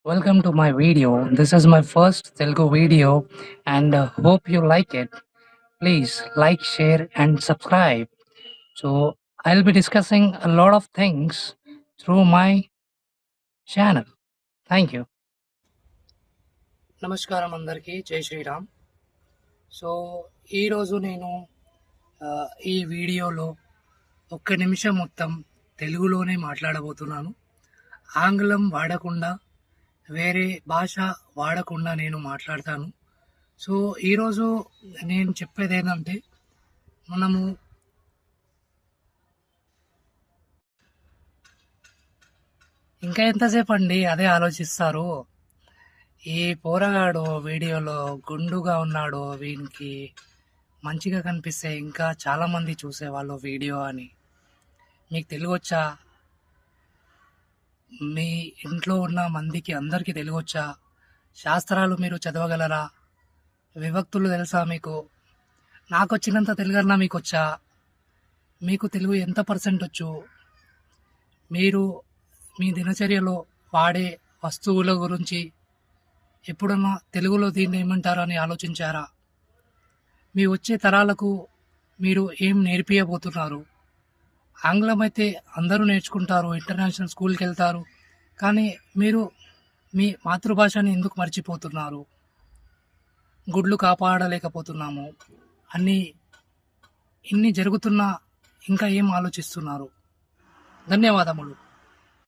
Welcome to my video. This is my first Telugu video and hope you like it. Please like, share, and subscribe. So, I'll be discussing a lot of things through my channel. Thank you. నమస్కారం అందరికీ జై Sriram. So ఈరోజు నేను ఈ వీడియోలో ఒక్క నిమిషం మొత్తం తెలుగులోనే మాట్లాడబోతున్నాను. ఆంగ్లం వాడకుండా వేరే భాష వాడకుండా నేను మాట్లాడతాను. సో ఈరోజు నేను చెప్పేది ఏంటంటే, మనము ఇంకా ఎంతసేపు అండి అదే ఆలోచిస్తారు. ఈ పోరగాడు వీడియోలో గుండుగా ఉన్నాడు, వీనికి మంచిగా కనిపిస్తే ఇంకా చాలామంది చూసేవాళ్ళు వీడియో అని. మీకు తెలుగు వచ్చా? మీ ఇంట్లో ఉన్న మందికి అందరికీ తెలుగు వచ్చా? శాస్త్రాలు మీరు చదవగలరా? విభక్తులు తెలుసా మీకు? నాకు వచ్చినంత తెలుగు అన్నా మీకు వచ్చా? మీకు తెలుగు ఎంత పర్సెంట్ వచ్చు? మీరు మీ దినచర్యలో వాడే వస్తువుల గురించి ఎప్పుడన్నా తెలుగులో దీన్ని ఏమంటారు అని ఆలోచించారా? మీ వచ్చే తరాలకు మీరు ఏం నేర్పియబోతున్నారు? ఆంగ్లం అయితే అందరూ నేర్చుకుంటారు, ఇంటర్నేషనల్ స్కూల్కి వెళ్తారు, కానీ మీరు మీ మాతృభాషని ఎందుకు మర్చిపోతున్నారు? గుడ్లు కాపాడలేకపోతున్నాము, ఇన్ని జరుగుతున్నా ఇంకా ఏం ఆలోచిస్తున్నారు? ధన్యవాదములు.